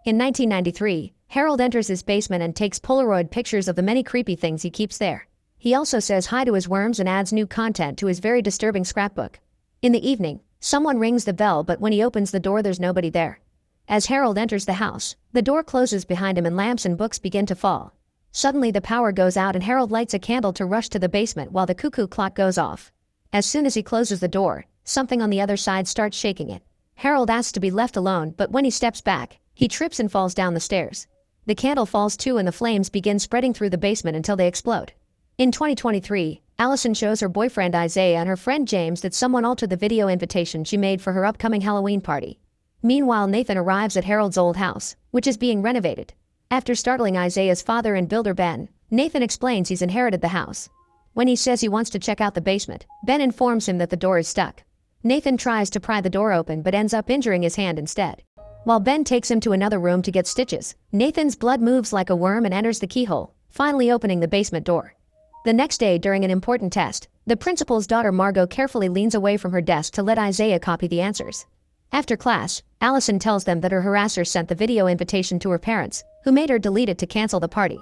In 1993, Harold enters his basement and takes Polaroid pictures of the many creepy things he keeps there. He also says hi to his worms and adds new content to his very disturbing scrapbook. In the evening, someone rings the bell, but when he opens the door there's nobody there. As Harold enters the house, the door closes behind him and lamps and books begin to fall. Suddenly the power goes out and Harold lights a candle to rush to the basement while the cuckoo clock goes off. As soon as he closes the door, something on the other side starts shaking it. Harold asks to be left alone, but when he steps back, he trips and falls down the stairs. The candle falls too and the flames begin spreading through the basement until they explode. In 2023, Allison shows her boyfriend Isaiah and her friend James that someone altered the video invitation she made for her upcoming Halloween party. Meanwhile, Nathan arrives at Harold's old house, which is being renovated. After startling Isaiah's father and builder Ben, Nathan explains he's inherited the house. When he says he wants to check out the basement, Ben informs him that the door is stuck. Nathan tries to pry the door open but ends up injuring his hand instead. While Ben takes him to another room to get stitches, Nathan's blood moves like a worm and enters the keyhole, finally opening the basement door. The next day, during an important test, the principal's daughter Margot carefully leans away from her desk to let Isaiah copy the answers. After class, Allison tells them that her harasser sent the video invitation to her parents, who made her delete it to cancel the party.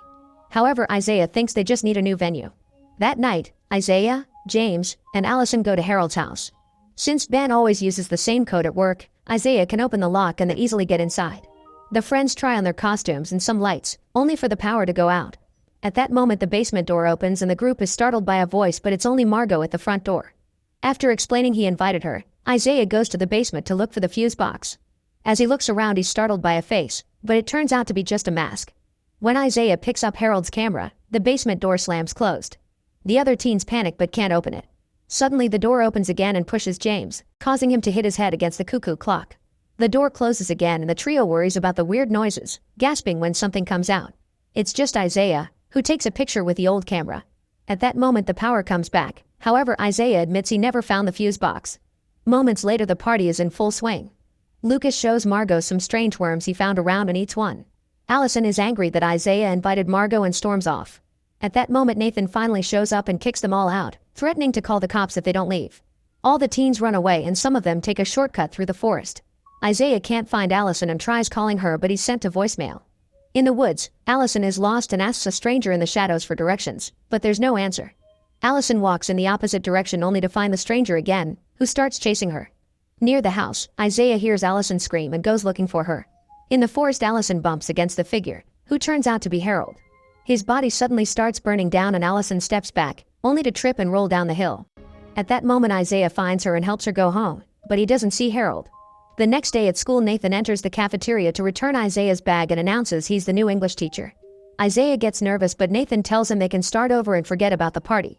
However, Isaiah thinks they just need a new venue. That night, Isaiah, James, and Allison go to Harold's house. Since Ben always uses the same code at work, Isaiah can open the lock and they easily get inside. The friends try on their costumes and some lights, only for the power to go out. At that moment the basement door opens and the group is startled by a voice, but it's only Margot at the front door. After explaining he invited her, Isaiah goes to the basement to look for the fuse box. As he looks around he's startled by a face, but it turns out to be just a mask. When Isaiah picks up Harold's camera, the basement door slams closed. The other teens panic but can't open it. Suddenly the door opens again and pushes James, causing him to hit his head against the cuckoo clock. The door closes again and the trio worries about the weird noises, gasping when something comes out. It's just Isaiah, who takes a picture with the old camera. At that moment the power comes back, however Isaiah admits he never found the fuse box. Moments later the party is in full swing. Lucas shows Margot some strange worms he found around and eats one. Allison is angry that Isaiah invited Margot and storms off. At that moment Nathan finally shows up and kicks them all out, threatening to call the cops if they don't leave. All the teens run away and some of them take a shortcut through the forest. Isaiah can't find Allison and tries calling her, but he's sent to voicemail. In the woods, Allison is lost and asks a stranger in the shadows for directions, but there's no answer. Allison walks in the opposite direction only to find the stranger again, who starts chasing her. Near the house, Isaiah hears Allison scream and goes looking for her. In the forest Allison bumps against the figure, who turns out to be Harold. His body suddenly starts burning down and Allison steps back, only to trip and roll down the hill. At that moment Isaiah finds her and helps her go home, but he doesn't see Harold. The next day at school Nathan enters the cafeteria to return Isaiah's bag and announces he's the new English teacher. Isaiah gets nervous but Nathan tells him they can start over and forget about the party.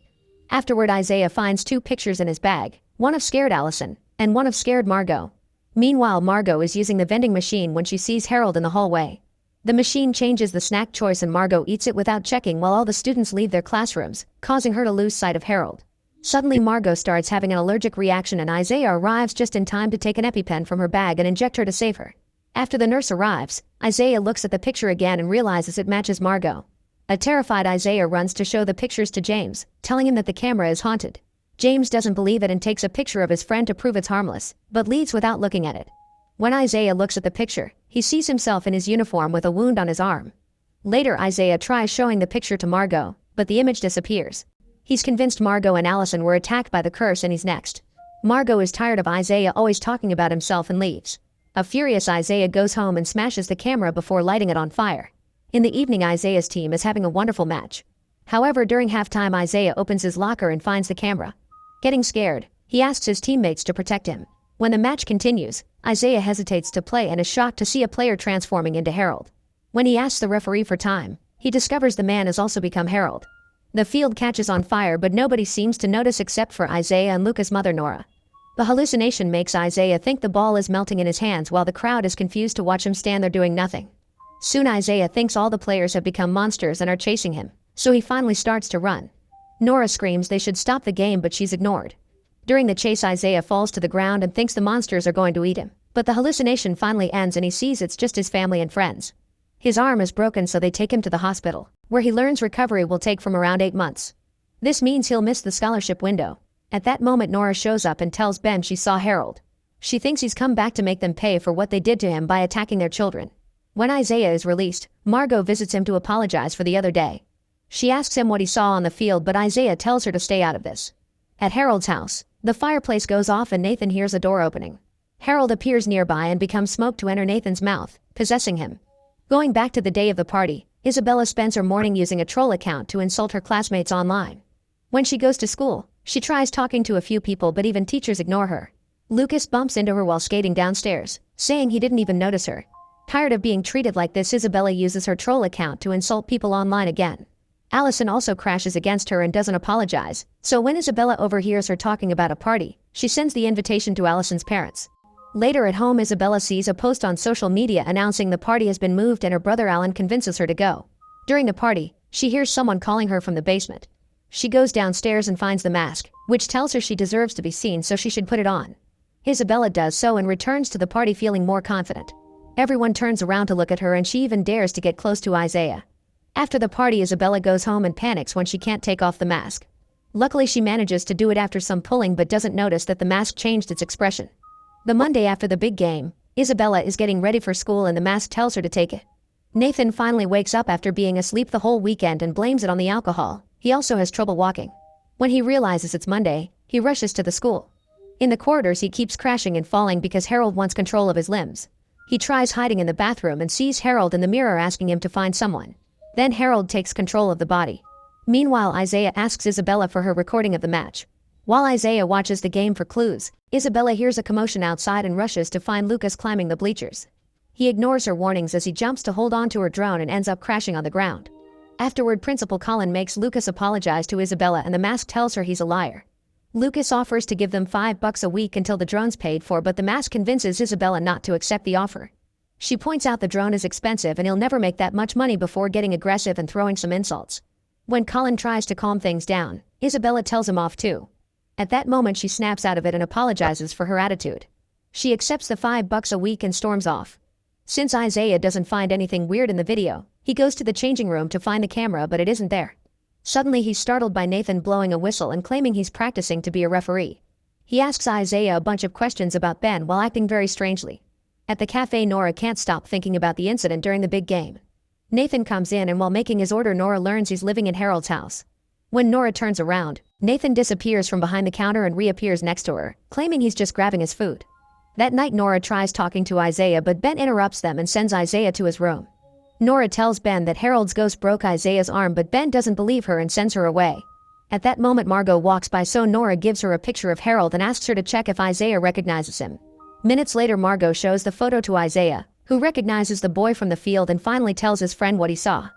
Afterward Isaiah finds two pictures in his bag, one of scared Allison, and one of scared Margot. Meanwhile Margot is using the vending machine when she sees Harold in the hallway. The machine changes the snack choice and Margot eats it without checking while all the students leave their classrooms, causing her to lose sight of Harold. Suddenly Margot starts having an allergic reaction and Isaiah arrives just in time to take an EpiPen from her bag and inject her to save her. After the nurse arrives, Isaiah looks at the picture again and realizes it matches Margot. A terrified Isaiah runs to show the pictures to James, telling him that the camera is haunted. James doesn't believe it and takes a picture of his friend to prove it's harmless, but leaves without looking at it. When Isaiah looks at the picture, he sees himself in his uniform with a wound on his arm. Later Isaiah tries showing the picture to Margot, but the image disappears. He's convinced Margot and Allison were attacked by the curse and he's next. Margot is tired of Isaiah always talking about himself and leaves. A furious Isaiah goes home and smashes the camera before lighting it on fire. In the evening Isaiah's team is having a wonderful match. However, during halftime Isaiah opens his locker and finds the camera. Getting scared, he asks his teammates to protect him. When the match continues, Isaiah hesitates to play and is shocked to see a player transforming into Harold. When he asks the referee for time, he discovers the man has also become Harold. The field catches on fire but nobody seems to notice except for Isaiah and Luca's mother Nora. The hallucination makes Isaiah think the ball is melting in his hands while the crowd is confused to watch him stand there doing nothing. Soon Isaiah thinks all the players have become monsters and are chasing him, so he finally starts to run. Nora screams they should stop the game but she's ignored. During the chase Isaiah falls to the ground and thinks the monsters are going to eat him, but the hallucination finally ends and he sees it's just his family and friends. His arm is broken so they take him to the hospital, where he learns recovery will take from around 8 months. This means he'll miss the scholarship window. At that moment Nora shows up and tells Ben she saw Harold. She thinks he's come back to make them pay for what they did to him by attacking their children. When Isaiah is released, Margot visits him to apologize for the other day. She asks him what he saw on the field, but Isaiah tells her to stay out of this. At Harold's house, the fireplace goes off and Nathan hears a door opening. Harold appears nearby and becomes smoke to enter Nathan's mouth, possessing him. Going back to the day of the party, Isabella spends her morning using a troll account to insult her classmates online. When she goes to school, she tries talking to a few people but even teachers ignore her. Lucas bumps into her while skating downstairs, saying he didn't even notice her. Tired of being treated like this, Isabella uses her troll account to insult people online again. Allison also crashes against her and doesn't apologize, so when Isabella overhears her talking about a party, she sends the invitation to Allison's parents. Later at home, Isabella sees a post on social media announcing the party has been moved and her brother Alan convinces her to go. During the party, she hears someone calling her from the basement. She goes downstairs and finds the mask, which tells her she deserves to be seen, so she should put it on. Isabella does so and returns to the party feeling more confident. Everyone turns around to look at her and she even dares to get close to Isaiah. After the party, Isabella goes home and panics when she can't take off the mask. Luckily, she manages to do it after some pulling but doesn't notice that the mask changed its expression. The Monday after the big game, Isabella is getting ready for school and the mask tells her to take it. Nathan finally wakes up after being asleep the whole weekend and blames it on the alcohol. He also has trouble walking. When he realizes it's Monday, he rushes to the school. In the corridors, he keeps crashing and falling because Harold wants control of his limbs. He tries hiding in the bathroom and sees Harold in the mirror asking him to find someone. Then Harold takes control of the body. Meanwhile, Isaiah asks Isabella for her recording of the match. While Isaiah watches the game for clues, Isabella hears a commotion outside and rushes to find Lucas climbing the bleachers. He ignores her warnings as he jumps to hold on to her drone and ends up crashing on the ground. Afterward, Principal Colin makes Lucas apologize to Isabella and the mask tells her he's a liar. Lucas offers to give them $5 a week until the drone's paid for, but the mask convinces Isabella not to accept the offer. She points out the drone is expensive and he'll never make that much money before getting aggressive and throwing some insults. When Colin tries to calm things down, Isabella tells him off too. At that moment, she snaps out of it and apologizes for her attitude. She accepts the $5 a week and storms off. Since Isaiah doesn't find anything weird in the video, he goes to the changing room to find the camera, but it isn't there. Suddenly, he's startled by Nathan blowing a whistle and claiming he's practicing to be a referee. He asks Isaiah a bunch of questions about Ben while acting very strangely. At the cafe, Nora can't stop thinking about the incident during the big game. Nathan comes in and while making his order, Nora learns he's living in Harold's house. When Nora turns around, Nathan disappears from behind the counter and reappears next to her, claiming he's just grabbing his food. That night, Nora tries talking to Isaiah, but Ben interrupts them and sends Isaiah to his room. Nora tells Ben that Harold's ghost broke Isaiah's arm, but Ben doesn't believe her and sends her away. At that moment, Margot walks by, so Nora gives her a picture of Harold and asks her to check if Isaiah recognizes him. Minutes later, Margot shows the photo to Isaiah, who recognizes the boy from the field and finally tells his friend what he saw.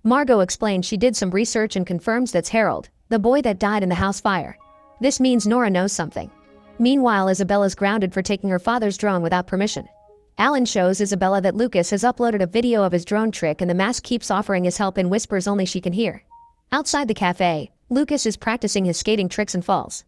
Margot explains she did some research and confirms that's Harold, the boy that died in the house fire. This means Nora knows something. Meanwhile, Isabella's grounded for taking her father's drone without permission. Alan shows Isabella that Lucas has uploaded a video of his drone trick and the mask keeps offering his help in whispers only she can hear. Outside the cafe, Lucas is practicing his skating tricks and falls.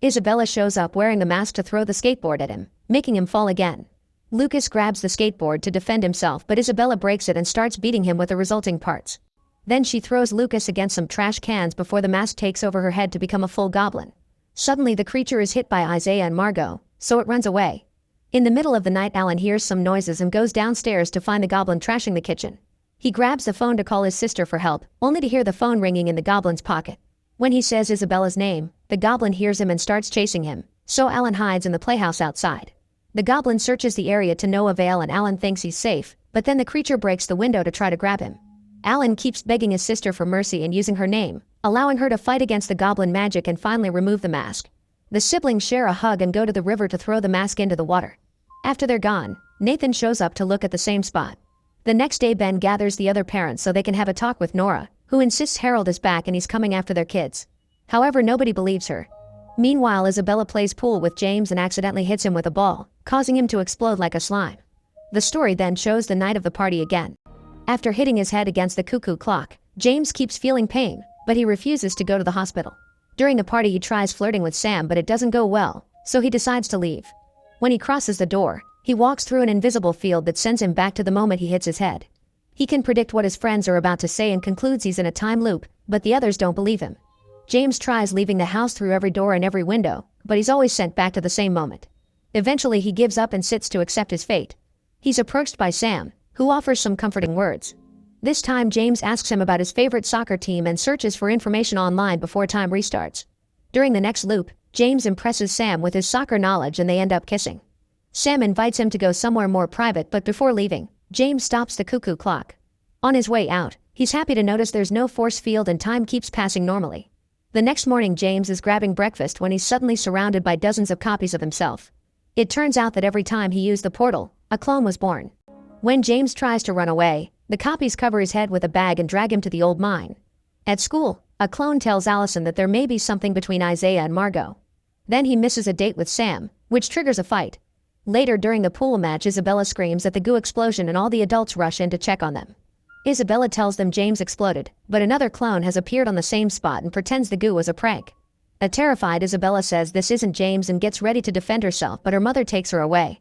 Isabella shows up wearing the mask to throw the skateboard at him, making him fall again. Lucas grabs the skateboard to defend himself, but Isabella breaks it and starts beating him with the resulting parts. Then she throws Lucas against some trash cans before the mask takes over her head to become a full goblin. Suddenly, the creature is hit by Isaiah and Margot, so it runs away. In the middle of the night, Alan hears some noises and goes downstairs to find the goblin trashing the kitchen. He grabs the phone to call his sister for help, only to hear the phone ringing in the goblin's pocket. When he says Isabella's name, the goblin hears him and starts chasing him, so Alan hides in the playhouse outside. The goblin searches the area to no avail and Alan thinks he's safe, but then the creature breaks the window to try to grab him. Alan keeps begging his sister for mercy and using her name, allowing her to fight against the goblin magic and finally remove the mask. The siblings share a hug and go to the river to throw the mask into the water. After they're gone, Nathan shows up to look at the same spot. The next day, Ben gathers the other parents so they can have a talk with Nora, who insists Harold is back and he's coming after their kids. However, nobody believes her. Meanwhile, Isabella plays pool with James and accidentally hits him with a ball, causing him to explode like a slime. The story then shows the night of the party again. After hitting his head against the cuckoo clock, James keeps feeling pain, but he refuses to go to the hospital. During the party, he tries flirting with Sam, but it doesn't go well, so he decides to leave. When he crosses the door, he walks through an invisible field that sends him back to the moment he hits his head. He can predict what his friends are about to say and concludes he's in a time loop, but the others don't believe him. James tries leaving the house through every door and every window, but he's always sent back to the same moment. Eventually, he gives up and sits to accept his fate. He's approached by Sam, who offers some comforting words. This time James asks him about his favorite soccer team and searches for information online before time restarts. During the next loop, James impresses Sam with his soccer knowledge and they end up kissing. Sam invites him to go somewhere more private, but before leaving, James stops the cuckoo clock. On his way out, he's happy to notice there's no force field and time keeps passing normally. The next morning James is grabbing breakfast when he's suddenly surrounded by dozens of copies of himself. It turns out that every time he used the portal, a clone was born. When James tries to run away, the copies cover his head with a bag and drag him to the old mine. At school, a clone tells Allison that there may be something between Isaiah and Margot. Then he misses a date with Sam, which triggers a fight. Later during the pool match, Isabella screams at the goo explosion and all the adults rush in to check on them. Isabella tells them James exploded, but another clone has appeared on the same spot and pretends the goo was a prank. A terrified Isabella says this isn't James and gets ready to defend herself, but her mother takes her away.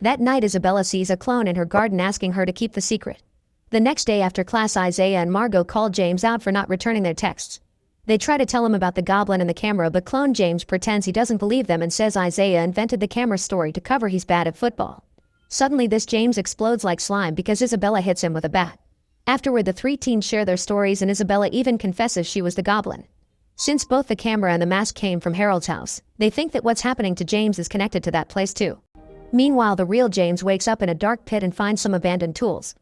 That night Isabella sees a clone in her garden asking her to keep the secret. The next day after class, Isaiah and Margot call James out for not returning their texts. They try to tell him about the goblin and the camera, but clone James pretends he doesn't believe them and says Isaiah invented the camera story to cover he's bad at football. Suddenly this James explodes like slime because Isabella hits him with a bat. Afterward the three teens share their stories and Isabella even confesses she was the goblin. Since both the camera and the mask came from Harold's house, they think that what's happening to James is connected to that place too. Meanwhile, the real James wakes up in a dark pit and finds some abandoned tools.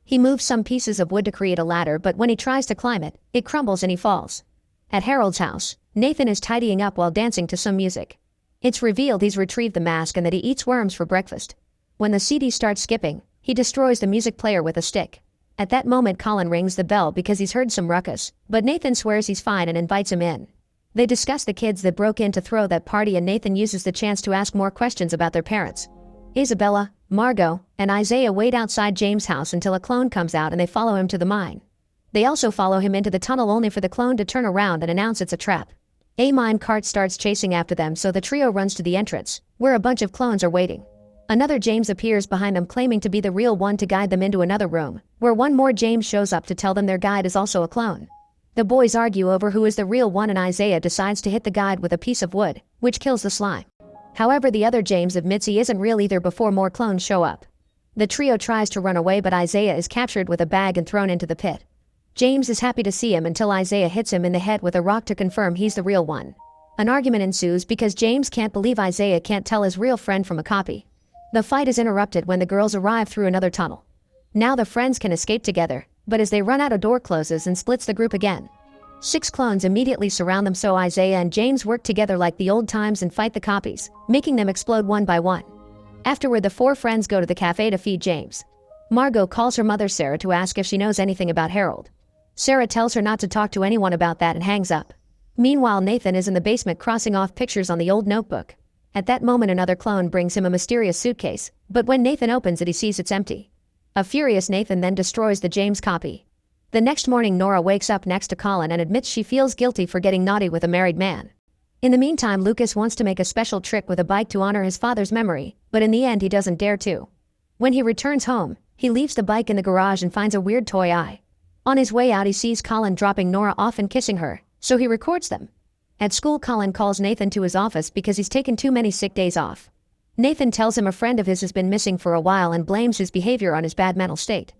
He moves some pieces of wood to create a ladder, but when he tries to climb it, it crumbles and he falls. At Harold's house, Nathan is tidying up while dancing to some music. It's revealed he's retrieved the mask and that he eats worms for breakfast. When the CD starts skipping, he destroys the music player with a stick. At that moment Colin rings the bell because he's heard some ruckus, but Nathan swears he's fine and invites him in. They discuss the kids that broke in to throw that party and Nathan uses the chance to ask more questions about their parents. Isabella, Margot, and Isaiah wait outside James' house until a clone comes out and they follow him to the mine. They also follow him into the tunnel only for the clone to turn around and announce it's a trap. A mine cart starts chasing after them, so the trio runs to the entrance, where a bunch of clones are waiting. Another James appears behind them claiming to be the real one to guide them into another room, where one more James shows up to tell them their guide is also a clone. The boys argue over who is the real one and Isaiah decides to hit the guide with a piece of wood, which kills the slime. However, the other James admits he isn't real either before more clones show up. The trio tries to run away, but Isaiah is captured with a bag and thrown into the pit. James is happy to see him until Isaiah hits him in the head with a rock to confirm he's the real one. An argument ensues because James can't believe Isaiah can't tell his real friend from a copy. The fight is interrupted when the girls arrive through another tunnel. Now the friends can escape together, but as they run out, a door closes and splits the group again. 6 clones immediately surround them, so Isaiah and James work together like the old times and fight the copies, making them explode one by one. Afterward, the 4 friends go to the cafe to feed James. Margot calls her mother Sarah to ask if she knows anything about Harold. Sarah tells her not to talk to anyone about that and hangs up. Meanwhile, Nathan is in the basement crossing off pictures on the old notebook. At that moment, another clone brings him a mysterious suitcase, but when Nathan opens it, he sees it's empty. A furious Nathan then destroys the James copy. The next morning, Nora wakes up next to Colin and admits she feels guilty for getting naughty with a married man. In the meantime, Lucas wants to make a special trick with a bike to honor his father's memory, but in the end he doesn't dare to. When he returns home, he leaves the bike in the garage and finds a weird toy eye. On his way out, he sees Colin dropping Nora off and kissing her, so he records them. At school, Colin calls Nathan to his office because he's taken too many sick days off. Nathan tells him a friend of his has been missing for a while and blames his behavior on his bad mental state.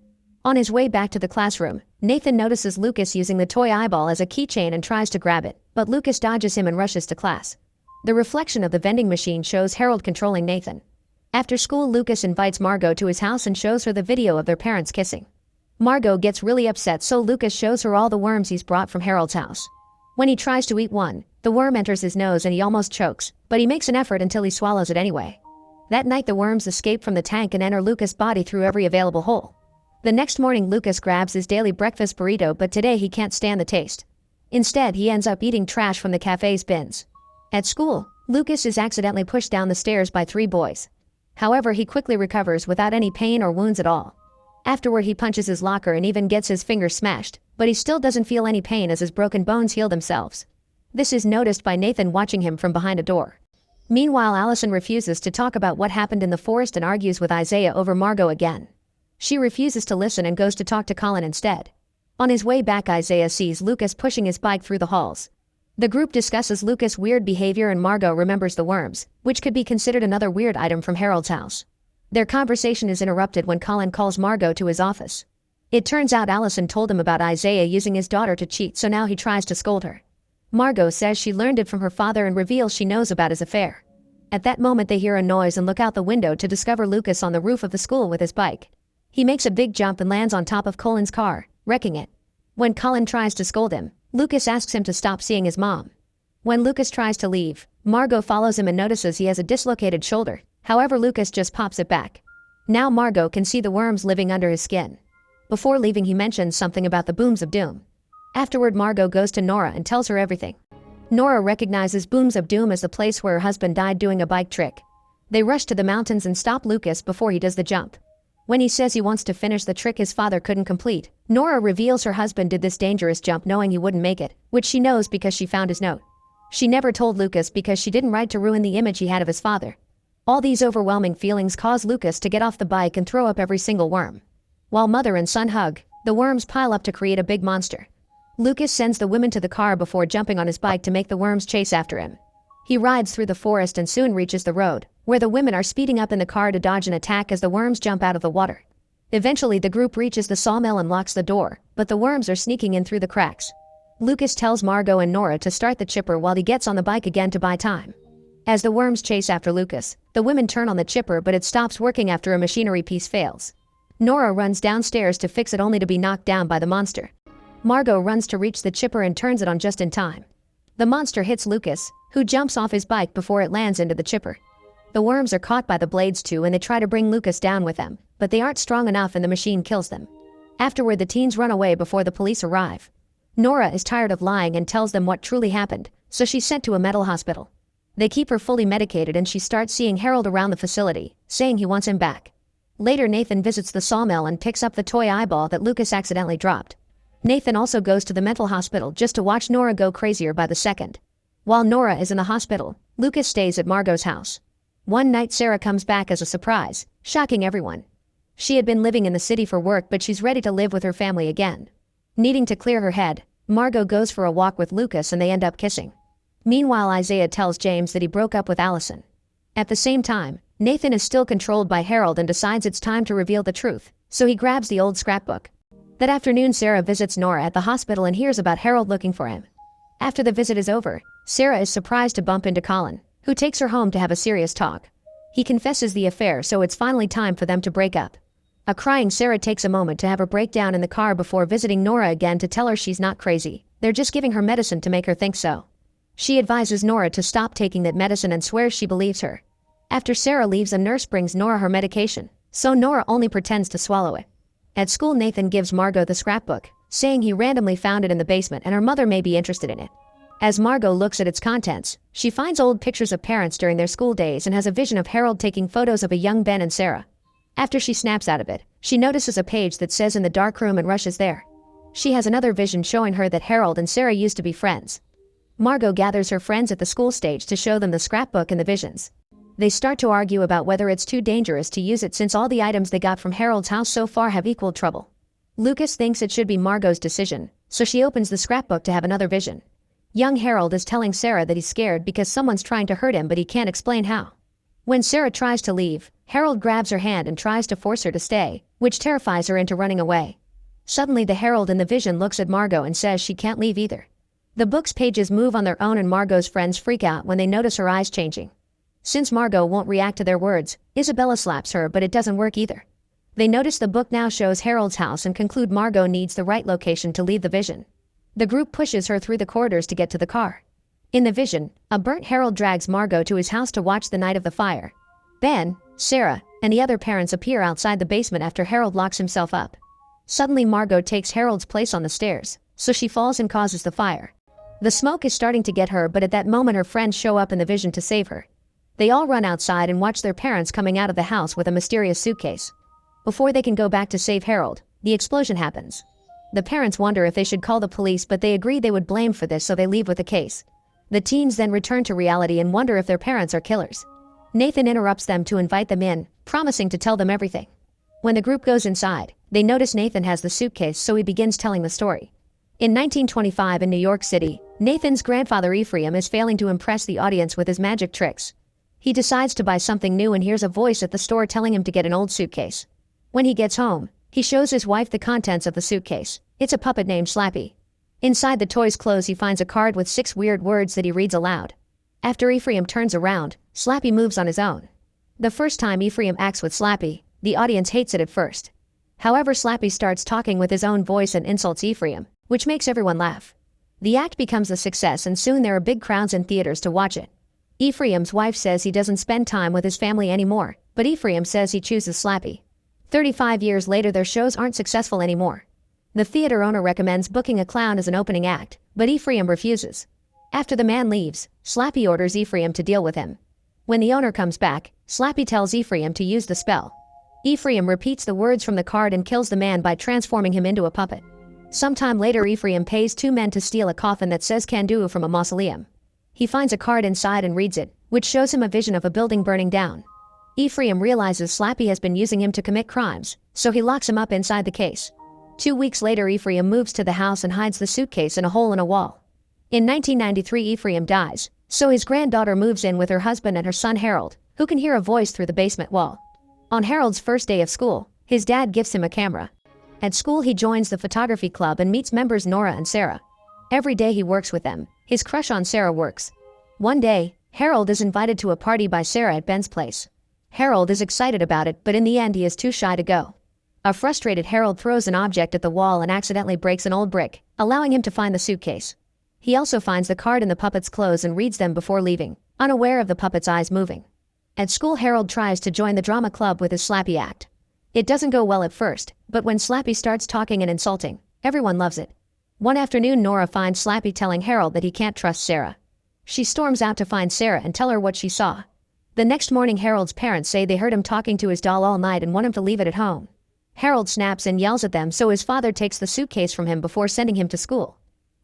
On his way back to the classroom, Nathan notices Lucas using the toy eyeball as a keychain and tries to grab it, but Lucas dodges him and rushes to class. The reflection of the vending machine shows Harold controlling Nathan. After school, Lucas invites Margot to his house and shows her the video of their parents kissing. Margot gets really upset, so Lucas shows her all the worms he's brought from Harold's house. When he tries to eat one, the worm enters his nose and he almost chokes, but he makes an effort until he swallows it anyway. That night, the worms escape from the tank and enter Lucas' body through every available hole. The next morning, Lucas grabs his daily breakfast burrito, but today he can't stand the taste. Instead, he ends up eating trash from the cafe's bins. At school, Lucas is accidentally pushed down the stairs by 3 boys. However, he quickly recovers without any pain or wounds at all. Afterward, he punches his locker and even gets his finger smashed, but he still doesn't feel any pain as his broken bones heal themselves. This is noticed by Nathan watching him from behind a door. Meanwhile, Allison refuses to talk about what happened in the forest and argues with Isaiah over Margot again. She refuses to listen and goes to talk to Colin instead. On his way back, Isaiah sees Lucas pushing his bike through the halls. The group discusses Lucas' weird behavior and Margot remembers the worms, which could be considered another weird item from Harold's house. Their conversation is interrupted when Colin calls Margot to his office. It turns out Allison told him about Isaiah using his daughter to cheat, so now he tries to scold her. Margot says she learned it from her father and reveals she knows about his affair. At that moment they hear a noise and look out the window to discover Lucas on the roof of the school with his bike. He makes a big jump and lands on top of Colin's car, wrecking it. When Colin tries to scold him, Lucas asks him to stop seeing his mom. When Lucas tries to leave, Margot follows him and notices he has a dislocated shoulder. However, Lucas just pops it back. Now Margot can see the worms living under his skin. Before leaving, he mentions something about the booms of doom. Afterward, Margot goes to Nora and tells her everything. Nora recognizes Booms of Doom as the place where her husband died doing a bike trick. They rush to the mountains and stop Lucas before he does the jump. When he says he wants to finish the trick his father couldn't complete, Nora reveals her husband did this dangerous jump knowing he wouldn't make it, which she knows because she found his note. She never told Lucas because she didn't write to ruin the image he had of his father. All these overwhelming feelings cause Lucas to get off the bike and throw up every single worm. While mother and son hug, the worms pile up to create a big monster. Lucas sends the women to the car before jumping on his bike to make the worms chase after him. He rides through the forest and soon reaches the road, where the women are speeding up in the car to dodge an attack as the worms jump out of the water. Eventually the group reaches the sawmill and locks the door, but the worms are sneaking in through the cracks. Lucas tells Margot and Nora to start the chipper while he gets on the bike again to buy time. As the worms chase after Lucas, the women turn on the chipper but it stops working after a machinery piece fails. Nora runs downstairs to fix it only to be knocked down by the monster. Margot runs to reach the chipper and turns it on just in time. The monster hits Lucas, who jumps off his bike before it lands into the chipper. The worms are caught by the blades too and they try to bring Lucas down with them, but they aren't strong enough and the machine kills them. Afterward, the teens run away before the police arrive. Nora is tired of lying and tells them what truly happened, so she's sent to a mental hospital. They keep her fully medicated and she starts seeing Harold around the facility, saying he wants him back. Later, Nathan visits the sawmill and picks up the toy eyeball that Lucas accidentally dropped. Nathan also goes to the mental hospital just to watch Nora go crazier by the second. While Nora is in the hospital, Lucas stays at Margot's house. One night Sarah comes back as a surprise, shocking everyone. She had been living in the city for work but she's ready to live with her family again. Needing to clear her head, Margot goes for a walk with Lucas and they end up kissing. Meanwhile, Isaiah tells James that he broke up with Allison. At the same time, Nathan is still controlled by Harold and decides it's time to reveal the truth, so he grabs the old scrapbook. That afternoon, Sarah visits Nora at the hospital and hears about Harold looking for him. After the visit is over, Sarah is surprised to bump into Colin, who takes her home to have a serious talk. He confesses the affair, so it's finally time for them to break up. A crying Sarah takes a moment to have her breakdown in the car before visiting Nora again to tell her she's not crazy, they're just giving her medicine to make her think so. She advises Nora to stop taking that medicine and swears she believes her. After Sarah leaves, a nurse brings Nora her medication, so Nora only pretends to swallow it. At school, Nathan gives Margot the scrapbook, saying he randomly found it in the basement and her mother may be interested in it. As Margot looks at its contents, she finds old pictures of parents during their school days and has a vision of Harold taking photos of a young Ben and Sarah. After she snaps out of it, she notices a page that says in the dark room and rushes there. She has another vision showing her that Harold and Sarah used to be friends. Margot gathers her friends at the school stage to show them the scrapbook and the visions. They start to argue about whether it's too dangerous to use it since all the items they got from Harold's house so far have equaled trouble. Lucas thinks it should be Margot's decision, so she opens the scrapbook to have another vision. Young Harold is telling Sarah that he's scared because someone's trying to hurt him but he can't explain how. When Sarah tries to leave, Harold grabs her hand and tries to force her to stay, which terrifies her into running away. Suddenly the Harold in the vision looks at Margot and says she can't leave either. The book's pages move on their own and Margot's friends freak out when they notice her eyes changing. Since Margot won't react to their words, Isabella slaps her but it doesn't work either. They notice the book now shows Harold's house and conclude Margot needs the right location to leave the vision. The group pushes her through the corridors to get to the car. In the vision, a burnt Harold drags Margot to his house to watch the night of the fire. Ben, Sarah, and the other parents appear outside the basement after Harold locks himself up. Suddenly Margot takes Harold's place on the stairs, so she falls and causes the fire. The smoke is starting to get her but at that moment her friends show up in the vision to save her. They all run outside and watch their parents coming out of the house with a mysterious suitcase. Before they can go back to save Harold, the explosion happens. The parents wonder if they should call the police but they agree they would blame for this so they leave with the case. The teens then return to reality and wonder if their parents are killers. Nathan interrupts them to invite them in, promising to tell them everything. When the group goes inside, they notice Nathan has the suitcase so he begins telling the story. In 1925 in New York City, Nathan's grandfather Ephraim is failing to impress the audience with his magic tricks. He decides to buy something new and hears a voice at the store telling him to get an old suitcase. When he gets home, he shows his wife the contents of the suitcase. It's a puppet named Slappy. Inside the toy's clothes he finds a card with 6 weird words that he reads aloud. After Ephraim turns around, Slappy moves on his own. The first time Ephraim acts with Slappy, the audience hates it at first. However, Slappy starts talking with his own voice and insults Ephraim, which makes everyone laugh. The act becomes a success and soon there are big crowds in theaters to watch it. Ephraim's wife says he doesn't spend time with his family anymore, but Ephraim says he chooses Slappy. 35 years later their shows aren't successful anymore. The theater owner recommends booking a clown as an opening act, but Ephraim refuses. After the man leaves, Slappy orders Ephraim to deal with him. When the owner comes back, Slappy tells Ephraim to use the spell. Ephraim repeats the words from the card and kills the man by transforming him into a puppet. Sometime later Ephraim pays 2 men to steal a coffin that says Kandu from a mausoleum. He finds a card inside and reads it, which shows him a vision of a building burning down. Ephraim realizes Slappy has been using him to commit crimes, so he locks him up inside the case. 2 weeks later Ephraim moves to the house and hides the suitcase in a hole in a wall. In 1993 Ephraim dies, so his granddaughter moves in with her husband and her son Harold, who can hear a voice through the basement wall. On Harold's first day of school, his dad gifts him a camera. At school he joins the photography club and meets members Nora and Sarah. Every day he works with them, his crush on Sarah works. One day, Harold is invited to a party by Sarah at Ben's place. Harold is excited about it, but in the end he is too shy to go. A frustrated Harold throws an object at the wall and accidentally breaks an old brick, allowing him to find the suitcase. He also finds the card in the puppet's clothes and reads them before leaving, unaware of the puppet's eyes moving. At school Harold tries to join the drama club with his Slappy act. It doesn't go well at first, but when Slappy starts talking and insulting, everyone loves it. One afternoon Nora finds Slappy telling Harold that he can't trust Sarah. She storms out to find Sarah and tell her what she saw. The next morning Harold's parents say they heard him talking to his doll all night and want him to leave it at home. Harold snaps and yells at them, so his father takes the suitcase from him before sending him to school.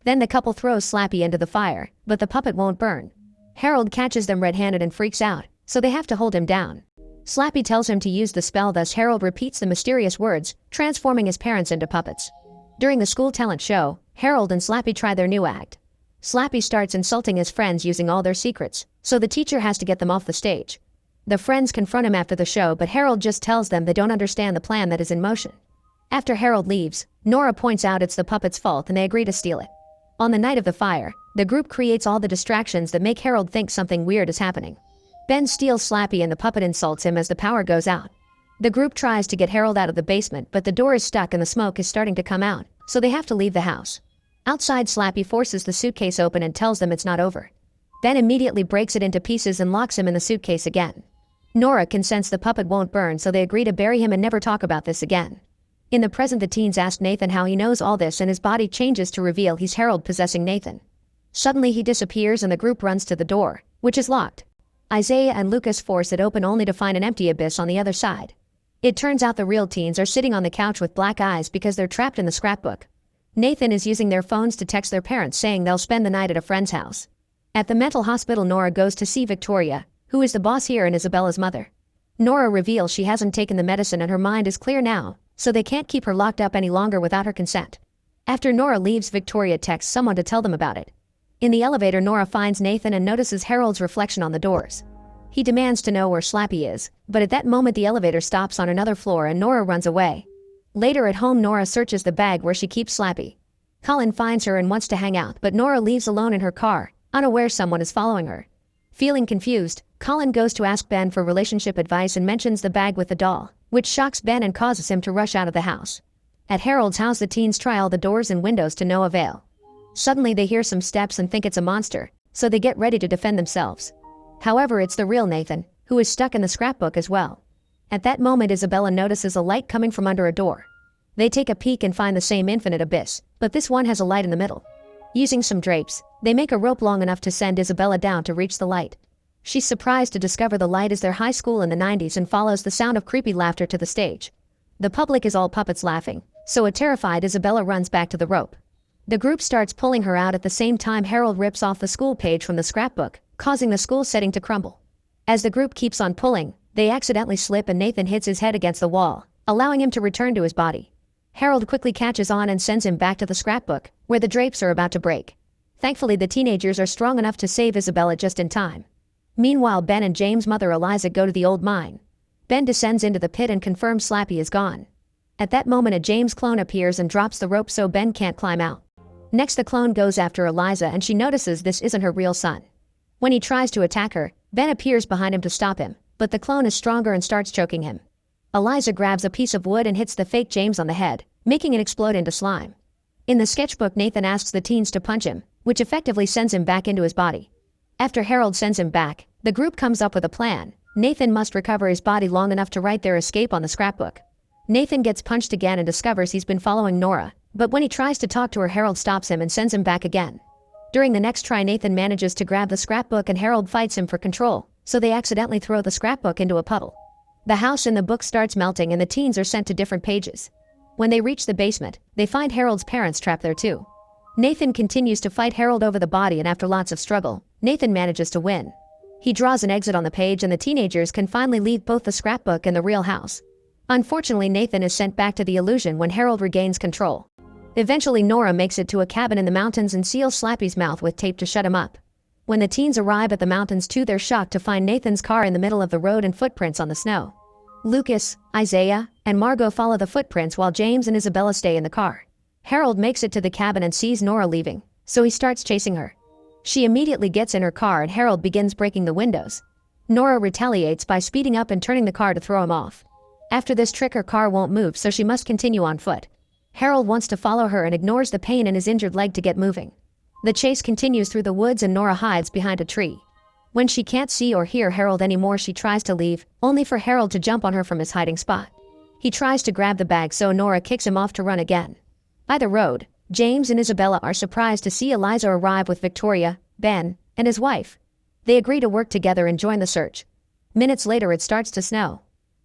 Then the couple throws Slappy into the fire, but the puppet won't burn. Harold catches them red-handed and freaks out, so they have to hold him down. Slappy tells him to use the spell, thus Harold repeats the mysterious words, transforming his parents into puppets. During the school talent show, Harold and Slappy try their new act. Slappy starts insulting his friends using all their secrets, so the teacher has to get them off the stage. The friends confront him after the show, but Harold just tells them they don't understand the plan that is in motion. After Harold leaves, Nora points out it's the puppet's fault and they agree to steal it. On the night of the fire, the group creates all the distractions that make Harold think something weird is happening. Ben steals Slappy and the puppet insults him as the power goes out. The group tries to get Harold out of the basement, but the door is stuck and the smoke is starting to come out, so they have to leave the house. Outside, Slappy forces the suitcase open and tells them it's not over. Ben immediately breaks it into pieces and locks him in the suitcase again. Nora can sense the puppet won't burn, so they agree to bury him and never talk about this again. In the present, the teens ask Nathan how he knows all this and his body changes to reveal he's Harold possessing Nathan. Suddenly he disappears and the group runs to the door, which is locked. Isaiah and Lucas force it open only to find an empty abyss on the other side. It turns out the real teens are sitting on the couch with black eyes because they're trapped in the scrapbook. Nathan is using their phones to text their parents saying they'll spend the night at a friend's house. At the mental hospital, Nora goes to see Victoria, who is the boss here and Isabella's mother. Nora reveals she hasn't taken the medicine and her mind is clear now, so they can't keep her locked up any longer without her consent. After Nora leaves, Victoria texts someone to tell them about it. In the elevator, Nora finds Nathan and notices Harold's reflection on the doors. He demands to know where Slappy is, but at that moment the elevator stops on another floor and Nora runs away. Later at home, Nora searches the bag where she keeps Slappy. Colin finds her and wants to hang out, but Nora leaves alone in her car, unaware someone is following her. Feeling confused, Colin goes to ask Ben for relationship advice and mentions the bag with the doll, which shocks Ben and causes him to rush out of the house. At Harold's house, the teens try all the doors and windows to no avail. Suddenly they hear some steps and think it's a monster, so they get ready to defend themselves. However, it's the real Nathan, who is stuck in the scrapbook as well. At that moment, Isabella notices a light coming from under a door. They take a peek and find the same infinite abyss, but this one has a light in the middle. Using some drapes, they make a rope long enough to send Isabella down to reach the light. She's surprised to discover the light is their high school in the 90s and follows the sound of creepy laughter to the stage. The public is all puppets laughing, so a terrified Isabella runs back to the rope. The group starts pulling her out at the same time Harold rips off the school page from the scrapbook, causing the school setting to crumble. As the group keeps on pulling, they accidentally slip and Nathan hits his head against the wall, allowing him to return to his body. Harold quickly catches on and sends him back to the scrapbook, where the drapes are about to break. Thankfully, the teenagers are strong enough to save Isabella just in time. Meanwhile, Ben and James' mother Eliza go to the old mine. Ben descends into the pit and confirms Slappy is gone. At that moment, a James clone appears and drops the rope so Ben can't climb out. Next, the clone goes after Eliza and she notices this isn't her real son. When he tries to attack her, Ben appears behind him to stop him, but the clone is stronger and starts choking him. Eliza grabs a piece of wood and hits the fake James on the head, making it explode into slime. In the sketchbook, Nathan asks the teens to punch him, which effectively sends him back into his body. After Harold sends him back, the group comes up with a plan. Nathan must recover his body long enough to write their escape on the scrapbook. Nathan gets punched again and discovers he's been following Nora, but when he tries to talk to her, Harold stops him and sends him back again. During the next try, Nathan manages to grab the scrapbook and Harold fights him for control, so they accidentally throw the scrapbook into a puddle. The house in the book starts melting and the teens are sent to different pages. When they reach the basement, they find Harold's parents trapped there too. Nathan continues to fight Harold over the body, and after lots of struggle, Nathan manages to win. He draws an exit on the page and the teenagers can finally leave both the scrapbook and the real house. Unfortunately, Nathan is sent back to the illusion when Harold regains control. Eventually, Nora makes it to a cabin in the mountains and seals Slappy's mouth with tape to shut him up. When the teens arrive at the mountains too, they're shocked to find Nathan's car in the middle of the road and footprints on the snow. Lucas, Isaiah, and Margot follow the footprints while James and Isabella stay in the car. Harold makes it to the cabin and sees Nora leaving, so he starts chasing her. She immediately gets in her car and Harold begins breaking the windows. Nora retaliates by speeding up and turning the car to throw him off. After this trick, her car won't move, so she must continue on foot. Harold wants to follow her and ignores the pain in his injured leg to get moving. The chase continues through the woods and Nora hides behind a tree. When she can't see or hear Harold anymore, she tries to leave, only for Harold to jump on her from his hiding spot. He tries to grab the bag, so Nora kicks him off to run again. By the road, James and Isabella are surprised to see Eliza arrive with Victoria, Ben, and his wife. They agree to work together and join the search. Minutes later, it starts to snow.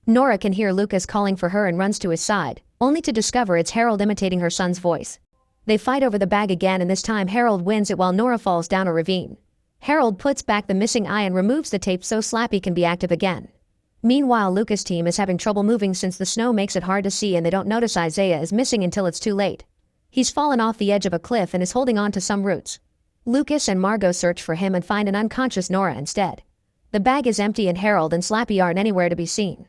Nora can hear Lucas calling for her and runs to his side, only to discover it's Harold imitating her son's voice. They fight over the bag again, and this time Harold wins it while Nora falls down a ravine. Harold puts back the missing eye and removes the tape so Slappy can be active again. Meanwhile, Lucas' team is having trouble moving since the snow makes it hard to see, and they don't notice Isaiah is missing until it's too late. He's fallen off the edge of a cliff and is holding on to some roots. Lucas and Margot search for him and find an unconscious Nora instead. The bag is empty and Harold and Slappy aren't anywhere to be seen.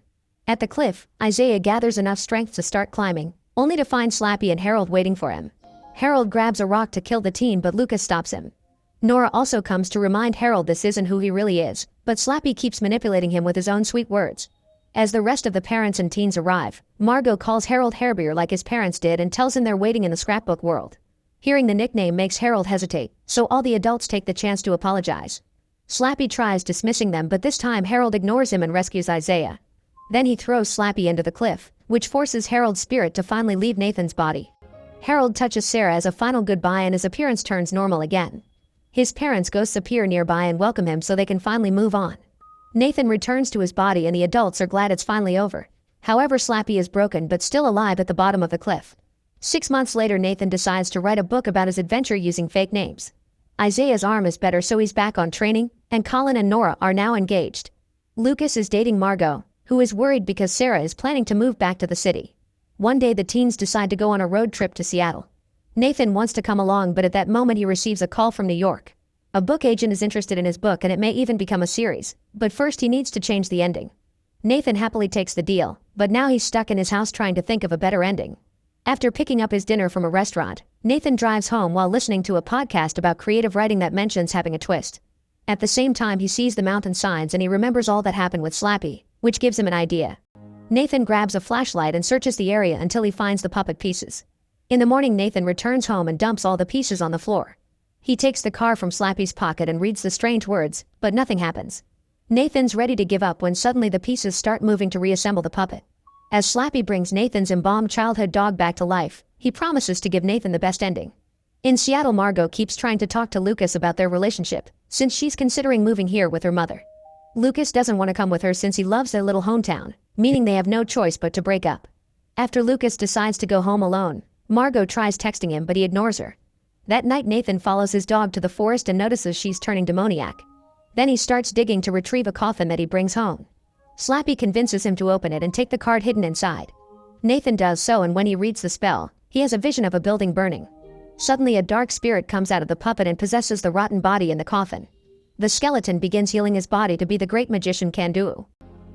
At the cliff, Isaiah gathers enough strength to start climbing, only to find Slappy and Harold waiting for him. Harold grabs a rock to kill the teen, but Lucas stops him. Nora also comes to remind Harold this isn't who he really is, but Slappy keeps manipulating him with his own sweet words. As the rest of the parents and teens arrive, Margot calls Harold Hairbeard like his parents did and tells him they're waiting in the scrapbook world. Hearing the nickname makes Harold hesitate, so all the adults take the chance to apologize. Slappy tries dismissing them, but this time Harold ignores him and rescues Isaiah. Then he throws Slappy into the cliff, which forces Harold's spirit to finally leave Nathan's body. Harold touches Sarah as a final goodbye and his appearance turns normal again. His parents' ghosts appear nearby and welcome him so they can finally move on. Nathan returns to his body and the adults are glad it's finally over. However, Slappy is broken but still alive at the bottom of the cliff. 6 months later, Nathan decides to write a book about his adventure using fake names. Isaiah's arm is better, so he's back on training, and Colin and Nora are now engaged. Lucas is dating Margot, who is worried because Sarah is planning to move back to the city. One day the teens decide to go on a road trip to Seattle. Nathan wants to come along, but at that moment he receives a call from New York. A book agent is interested in his book and it may even become a series, but first he needs to change the ending. Nathan happily takes the deal, but now he's stuck in his house trying to think of a better ending. After picking up his dinner from a restaurant, Nathan drives home while listening to a podcast about creative writing that mentions having a twist. At the same time, he sees the mountain signs and he remembers all that happened with Slappy, which gives him an idea. Nathan grabs a flashlight and searches the area until he finds the puppet pieces. In the morning, Nathan returns home and dumps all the pieces on the floor. He takes the car from Slappy's pocket and reads the strange words, but nothing happens. Nathan's ready to give up when suddenly the pieces start moving to reassemble the puppet. As Slappy brings Nathan's embalmed childhood dog back to life, he promises to give Nathan the best ending. In Seattle, Margot keeps trying to talk to Lucas about their relationship, since she's considering moving here with her mother. Lucas doesn't want to come with her since he loves their little hometown, meaning they have no choice but to break up. After Lucas decides to go home alone, Margot tries texting him, but he ignores her. That night, Nathan follows his dog to the forest and notices she's turning demoniac. Then he starts digging to retrieve a coffin that he brings home. Slappy convinces him to open it and take the card hidden inside. Nathan does so, and when he reads the spell, he has a vision of a building burning. Suddenly, a dark spirit comes out of the puppet and possesses the rotten body in the coffin. The skeleton begins healing his body to be the great magician Kandu.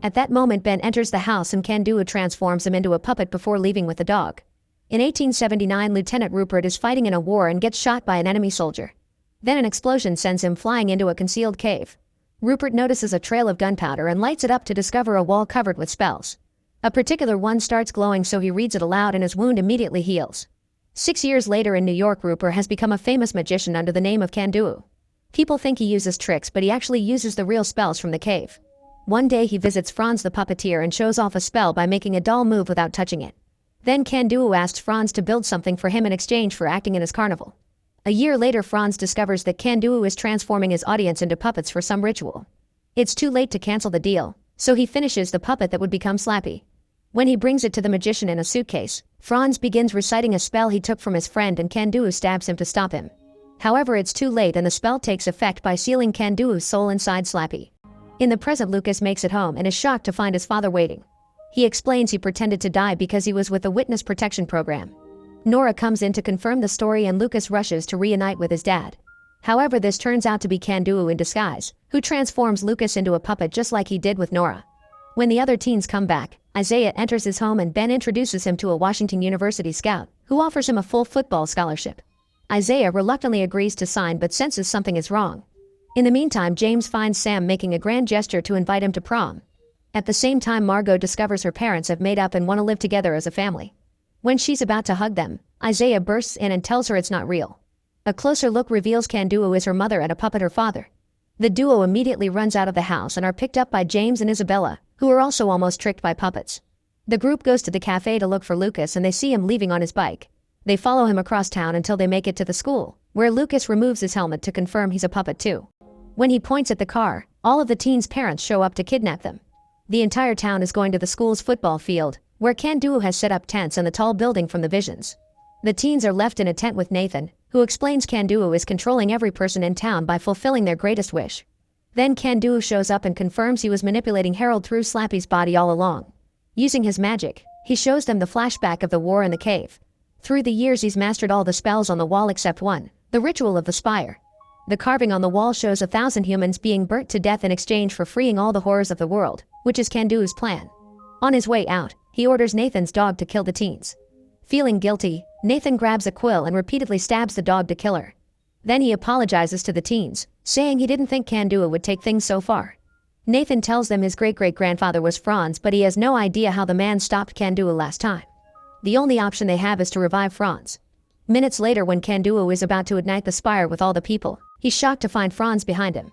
At that moment Ben enters the house and Kandu transforms him into a puppet before leaving with the dog. In 1879 Lieutenant Rupert is fighting in a war and gets shot by an enemy soldier. Then an explosion sends him flying into a concealed cave. Rupert notices a trail of gunpowder and lights it up to discover a wall covered with spells. A particular one starts glowing, so he reads it aloud and his wound immediately heals. 6 years later in New York, Rupert has become a famous magician under the name of Kandu. People think he uses tricks, but he actually uses the real spells from the cave. One day he visits Franz the puppeteer and shows off a spell by making a doll move without touching it. Then Kandu asks Franz to build something for him in exchange for acting in his carnival. A year later Franz discovers that Kandu is transforming his audience into puppets for some ritual. It's too late to cancel the deal, so he finishes the puppet that would become Slappy. When he brings it to the magician in a suitcase, Franz begins reciting a spell he took from his friend and Kandu stabs him to stop him. However, it's too late and the spell takes effect by sealing Kandu's soul inside Slappy. In the present, Lucas makes it home and is shocked to find his father waiting. He explains he pretended to die because he was with the Witness Protection Program. Nora comes in to confirm the story and Lucas rushes to reunite with his dad. However, this turns out to be Kandu in disguise, who transforms Lucas into a puppet just like he did with Nora. When the other teens come back, Isaiah enters his home and Ben introduces him to a Washington University scout, who offers him a full football scholarship. Isaiah reluctantly agrees to sign but senses something is wrong. In the meantime, James finds Sam making a grand gesture to invite him to prom. At the same time, Margot discovers her parents have made up and want to live together as a family. When she's about to hug them, Isaiah bursts in and tells her it's not real. A closer look reveals Kandu is her mother and a puppet her father. The duo immediately runs out of the house and are picked up by James and Isabella, who are also almost tricked by puppets. The group goes to the cafe to look for Lucas and they see him leaving on his bike. They follow him across town until they make it to the school, where Lucas removes his helmet to confirm he's a puppet too. When he points at the car, all of the teens' parents show up to kidnap them. The entire town is going to the school's football field, where Kandu has set up tents in the tall building from the visions. The teens are left in a tent with Nathan, who explains Kandu is controlling every person in town by fulfilling their greatest wish. Then Kandu shows up and confirms he was manipulating Harold through Slappy's body all along. Using his magic, he shows them the flashback of the war in the cave. Through the years he's mastered all the spells on the wall except one, the ritual of the spire. The carving on the wall shows 1,000 humans being burnt to death in exchange for freeing all the horrors of the world, which is Kandu's plan. On his way out, he orders Nathan's dog to kill the teens. Feeling guilty, Nathan grabs a quill and repeatedly stabs the dog to kill her. Then he apologizes to the teens, saying he didn't think Kandu would take things so far. Nathan tells them his great-great-grandfather was Franz, but he has no idea how the man stopped Kandu last time. The only option they have is to revive Franz. Minutes later, when Kandu is about to ignite the spire with all the people, he's shocked to find Franz behind him.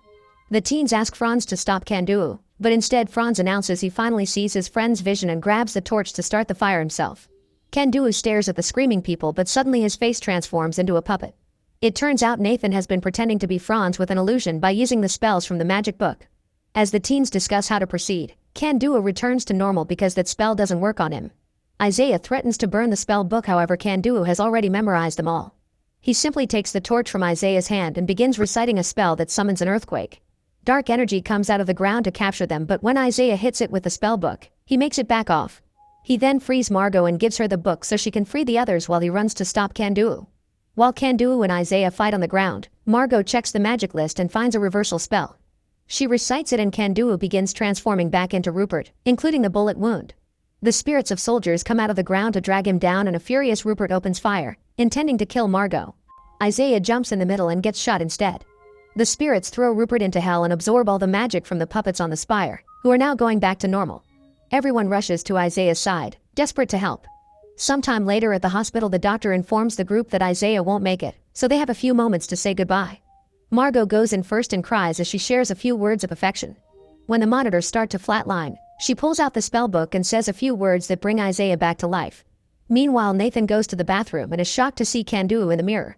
The teens ask Franz to stop Kandu, but instead Franz announces he finally sees his friend's vision and grabs the torch to start the fire himself. Kandu stares at the screaming people, but suddenly his face transforms into a puppet. It turns out Nathan has been pretending to be Franz with an illusion by using the spells from the magic book. As the teens discuss how to proceed, Kandu returns to normal because that spell doesn't work on him. Isaiah threatens to burn the spell book, however Kandu has already memorized them all. He simply takes the torch from Isaiah's hand and begins reciting a spell that summons an earthquake. Dark energy comes out of the ground to capture them, but when Isaiah hits it with the spell book, he makes it back off. He then frees Margot and gives her the book so she can free the others while he runs to stop Kandu. While Kandu and Isaiah fight on the ground, Margot checks the magic list and finds a reversal spell. She recites it and Kandu begins transforming back into Rupert, including the bullet wound. The spirits of soldiers come out of the ground to drag him down and a furious Rupert opens fire, intending to kill Margot. Isaiah jumps in the middle and gets shot instead. The spirits throw Rupert into hell and absorb all the magic from the puppets on the spire, who are now going back to normal. Everyone rushes to Isaiah's side, desperate to help. Sometime later at the hospital, the doctor informs the group that Isaiah won't make it, so they have a few moments to say goodbye. Margot goes in first and cries as she shares a few words of affection. When the monitors start to flatline, she pulls out the spell book and says a few words that bring Isaiah back to life. Meanwhile, Nathan goes to the bathroom and is shocked to see Kandu in the mirror.